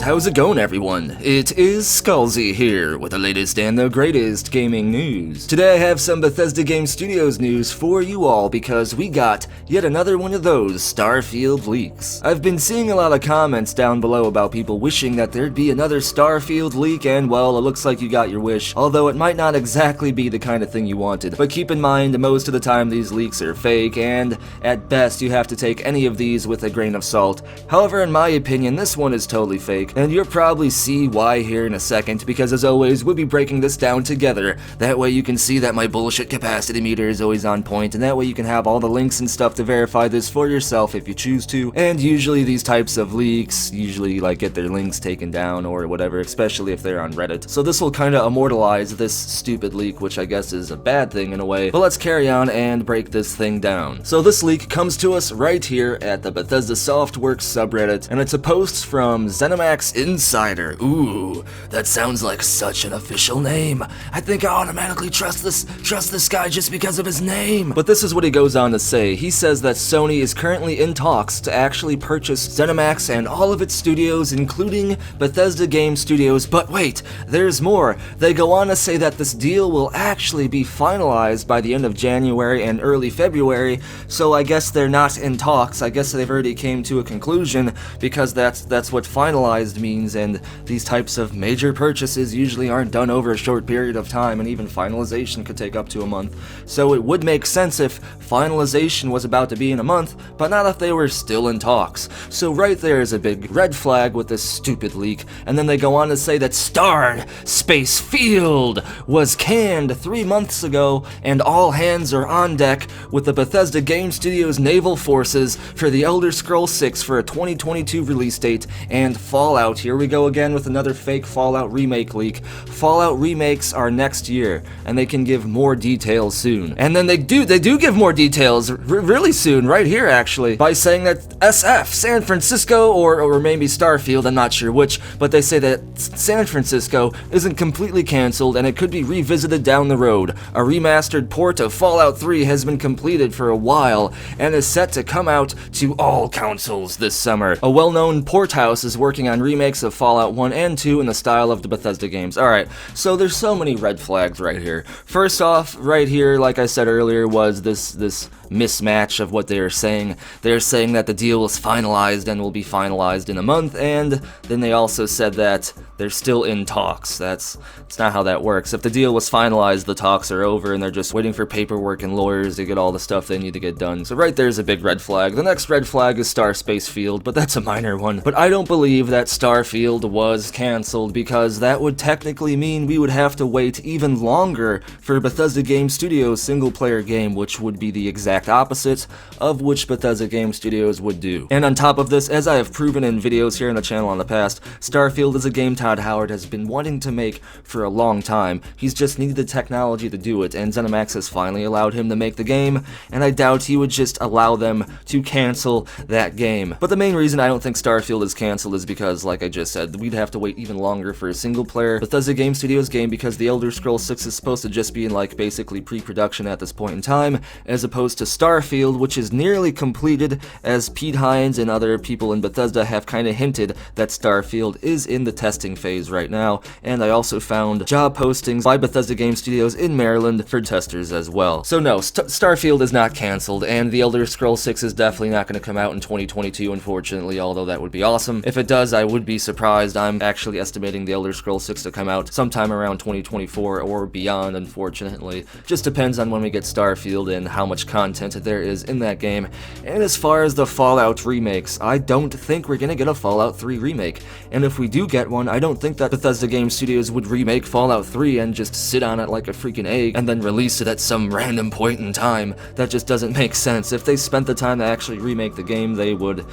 And how's it going, everyone? It is Skullzi here with the latest and the greatest gaming news. Today I have some Bethesda Game Studios news for you all because we got yet another one of those Starfield leaks. I've been seeing a lot of comments down below about people wishing that there'd be another Starfield leak, and well, it looks like you got your wish, although it might not exactly be the kind of thing you wanted. But keep in mind, most of the time these leaks are fake, and at best you have to take any of these with a grain of salt. However, in my opinion, this one is totally fake, and you'll probably see why here in a second, because as always, we'll be breaking this down together. That way you can see that my bullshit capacity meter is always on point, and that way you can have all the links and stuff to verify this for yourself if you choose to. And usually these types of leaks usually get their links taken down or whatever, especially if they're on Reddit. So this will kind of immortalize this stupid leak, which I guess is a bad thing in a way, but let's carry on and break this thing down. So this leak comes to us right here at the Bethesda Softworks subreddit, and it's a post from ZeniMax Insider. Ooh, that sounds like such an official name. I think I automatically trust this guy just because of his name. But this is what he goes on to say. He says that Sony is currently in talks to actually purchase ZeniMax and all of its studios, including Bethesda Game Studios. But wait, there's more. They go on to say that this deal will actually be finalized by the end of January and early February, so I guess they're not in talks. I guess they've already came to a conclusion, because that's what finalized means, and these types of major purchases usually aren't done over a short period of time, and even finalization could take up to a month. So it would make sense if finalization was about to be in a month, but not if they were still in talks. So right there is a big red flag with this stupid leak. And then they go on to say that Starfield was canned 3 months ago, and all hands are on deck with the Bethesda Game Studios naval forces for the Elder Scrolls 6 for a 2022 release date, and Fallout. Here we go again with another fake Fallout remake leak. Fallout remakes are next year, and they can give more details soon. And then they do give more details really soon, right here actually, by saying that SF, San Francisco, or maybe Starfield, I'm not sure which, but they say that San Francisco isn't completely cancelled and it could be revisited down the road. A remastered port of Fallout 3 has been completed for a while and is set to come out to all consoles this summer. A well-known port house is working on remakes of Fallout 1 and 2 in the style of the Bethesda games. Alright, so there's so many red flags right here. First off, right here, like I said earlier, was this mismatch of what they are saying. They're saying that the deal was finalized and will be finalized in a month, and then they also said that they're still in talks. That's not how that works. If the deal was finalized, the talks are over and they're just waiting for paperwork and lawyers to get all the stuff they need to get done. So right there's a big red flag. The next red flag is Starfield, but that's a minor one. But I don't believe that Starfield was cancelled, because that would technically mean we would have to wait even longer for Bethesda Game Studios' single-player game, which would be the exact opposite of which Bethesda Game Studios would do. And on top of this, as I have proven in videos here on the channel in the past, Starfield is a game Todd Howard has been wanting to make for a long time. He's just needed the technology to do it, and ZeniMax has finally allowed him to make the game, and I doubt he would just allow them to cancel that game. But the main reason I don't think Starfield is canceled is because, like I just said, we'd have to wait even longer for a single-player Bethesda Game Studios game, because the Elder Scrolls 6 is supposed to just be in basically pre-production at this point in time, as opposed to Starfield, which is nearly completed, as Pete Hines and other people in Bethesda have kind of hinted that Starfield is in the testing phase right now. And I also found job postings by Bethesda Game Studios in Maryland for testers as well. So no, Starfield is not cancelled, and the Elder Scrolls 6 is definitely not going to come out in 2022, unfortunately, although that would be awesome. If it does, I would be surprised. I'm actually estimating the Elder Scrolls 6 to come out sometime around 2024 or beyond, unfortunately. Just depends on when we get Starfield and how much content there is in that game. And as far as the Fallout remakes, I don't think we're gonna get a Fallout 3 remake. And if we do get one, I don't think that Bethesda Game Studios would remake Fallout 3 and just sit on it like a freaking egg and then release it at some random point in time. That just doesn't make sense. If they spent the time to actually remake the game, they would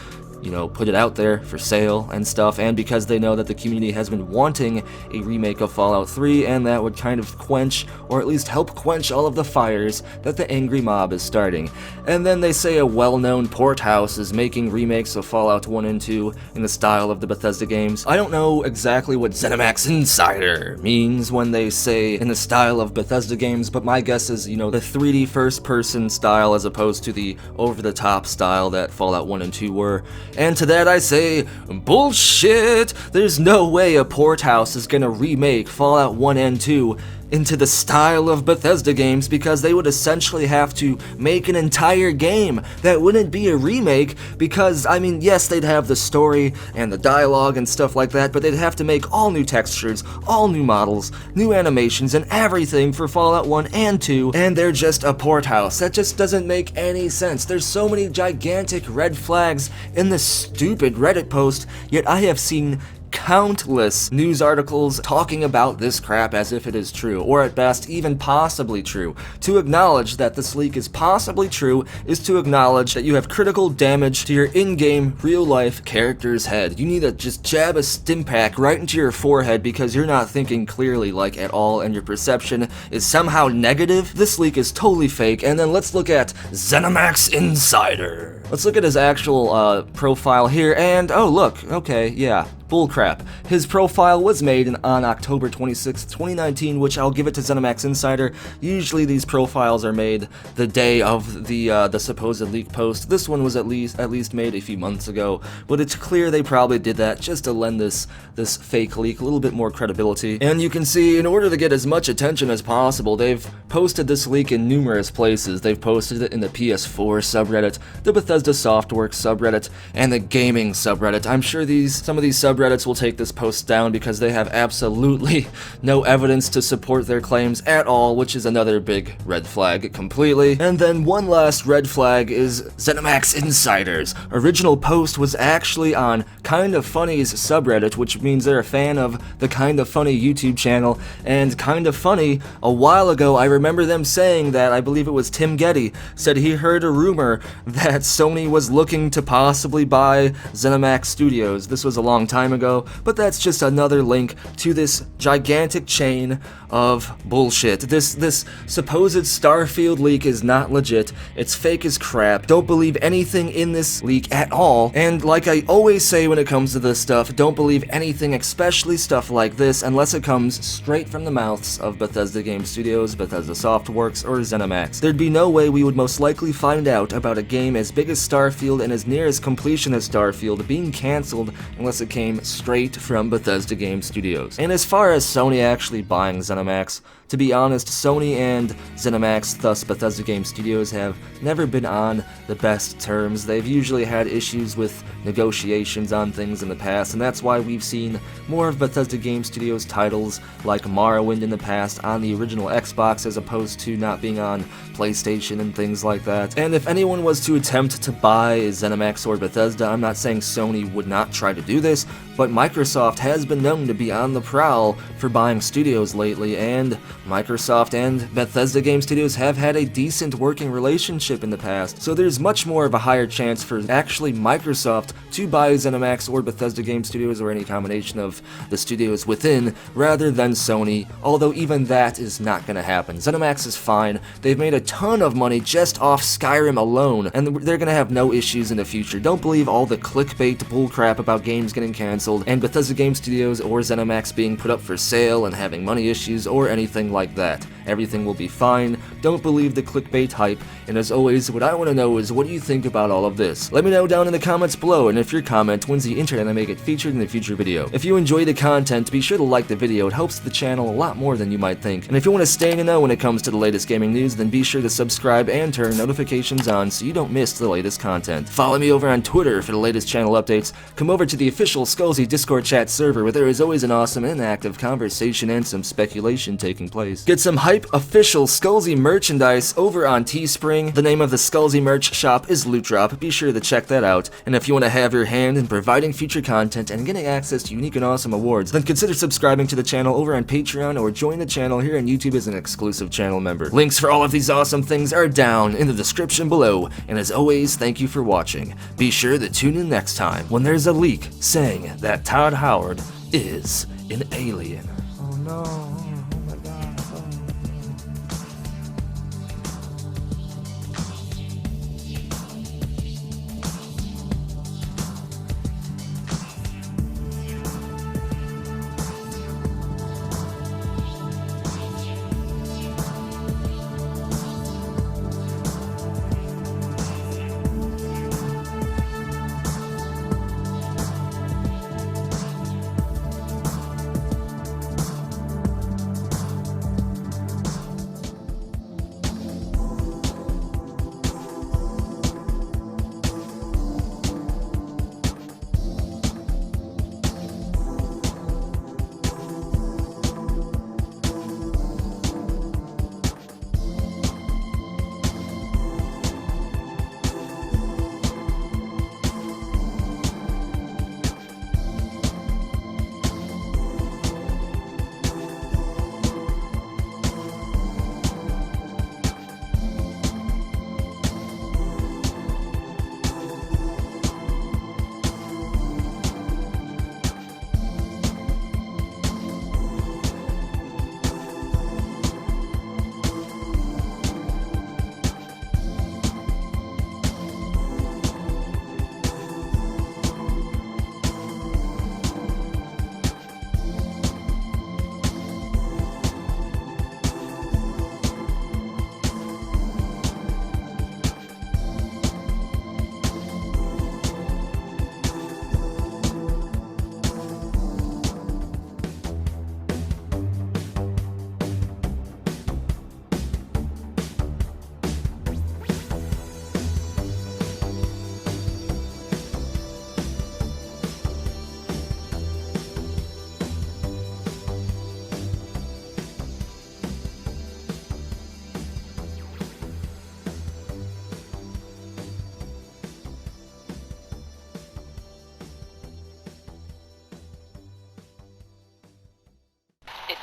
put it out there for sale and stuff, and because they know that the community has been wanting a remake of Fallout 3, and that would kind of quench, or at least help quench, all of the fires that the angry mob is starting. And then they say a well-known port house is making remakes of Fallout 1 and 2 in the style of the Bethesda games. I don't know exactly what ZeniMax Insider means when they say in the style of Bethesda games, but my guess is, the 3D first-person style as opposed to the over-the-top style that Fallout 1 and 2 were. And to that I say, bullshit! There's no way a port house is gonna remake Fallout 1 and 2 into the style of Bethesda games, because they would essentially have to make an entire game that wouldn't be a remake, because, I mean, yes, they'd have the story and the dialogue and stuff like that, but they'd have to make all new textures, all new models, new animations, and everything for Fallout 1 and 2, and they're just a port house. That just doesn't make any sense. There's so many gigantic red flags in this stupid Reddit post, yet I have seen countless news articles talking about this crap as if it is true, or at best even possibly true. To acknowledge that this leak is possibly true is to acknowledge that you have critical damage to your in-game, real-life character's head. You need to just jab a stim pack right into your forehead because you're not thinking clearly, like, at all, and your perception is somehow negative. This leak is totally fake. And then let's look at ZeniMax Insider. Let's look at his actual profile here, and oh look, okay, yeah, bullcrap. His profile was made on October 26, 2019, which I'll give it to ZeniMax Insider. Usually these profiles are made the day of the supposed leak post. This one was at least made a few months ago, but it's clear they probably did that just to lend this fake leak a little bit more credibility. And you can see, in order to get as much attention as possible, they've posted this leak in numerous places. They've posted it in the PS4 subreddit, the Bethesda Softworks subreddit, and the gaming subreddit. I'm sure some of these subreddits will take this post down because they have absolutely no evidence to support their claims at all, which is another big red flag completely. And then one last red flag is ZeniMax Insider's original post was actually on Kinda Funny's subreddit, which means they're a fan of the Kinda Funny YouTube channel. And Kinda Funny, a while ago, I remember them saying that, I believe it was Tim Getty, said he heard a rumor that Sony was looking to possibly buy ZeniMax Studios. This was a long time ago, but that's just another link to this gigantic chain of bullshit. This supposed Starfield leak is not legit. It's fake as crap. Don't believe anything in this leak at all. And like I always say when it comes to this stuff, don't believe anything, especially stuff like this, unless it comes straight from the mouths of Bethesda Game Studios, Bethesda Softworks, or ZeniMax. There'd be no way we would most likely find out about a game as big as Starfield and as near as completion as Starfield being cancelled unless it came straight from Bethesda Game Studios. And as far as Sony actually buying ZeniMax, to be honest, Sony and ZeniMax, thus Bethesda Game Studios, have never been on the best terms. They've usually had issues with negotiations on things in the past, and that's why we've seen more of Bethesda Game Studios titles like Morrowind in the past on the original Xbox as opposed to not being on PlayStation and things like that. And if anyone was to attempt to buy ZeniMax or Bethesda, I'm not saying Sony would not try to do this, but Microsoft has been known to be on the prowl for buying studios lately, and Microsoft and Bethesda Game Studios have had a decent working relationship in the past, so there's much more of a higher chance for actually Microsoft to buy ZeniMax or Bethesda Game Studios or any combination of the studios within, rather than Sony, although even that is not going to happen. ZeniMax is fine. They've made a ton of money just off Skyrim alone, and they're going to have no issues in the future. Don't believe all the clickbait bullcrap about games getting cancelled and Bethesda Game Studios or ZeniMax being put up for sale and having money issues or anything like that. Everything will be fine. Don't believe the clickbait hype, and as always, what I want to know is, what do you think about all of this? Let me know down in the comments below, and if your comment wins the internet, I may get featured in a future video. If you enjoy the content, be sure to like the video. It helps the channel a lot more than you might think. And if you want to stay in the know when it comes to the latest gaming news, then be sure to subscribe and turn notifications on so you don't miss the latest content. Follow me over on Twitter for the latest channel updates. Come over to the official Skullzi Discord chat server where there is always an awesome and active conversation and some speculation taking place. Get some hype official Skullzi merchandise over on Teespring. The name of the Skullzi merch shop is Loot Drop. Be sure to check that out. And if you want to have your hand in providing future content and getting access to unique and awesome awards, then consider subscribing to the channel over on Patreon or join the channel here on YouTube as an exclusive channel member. Links for all of these awesome things are down in the description below. And as always, thank you for watching. Be sure to tune in next time when there's a leak saying that Todd Howard is an alien. Oh no.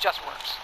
just works.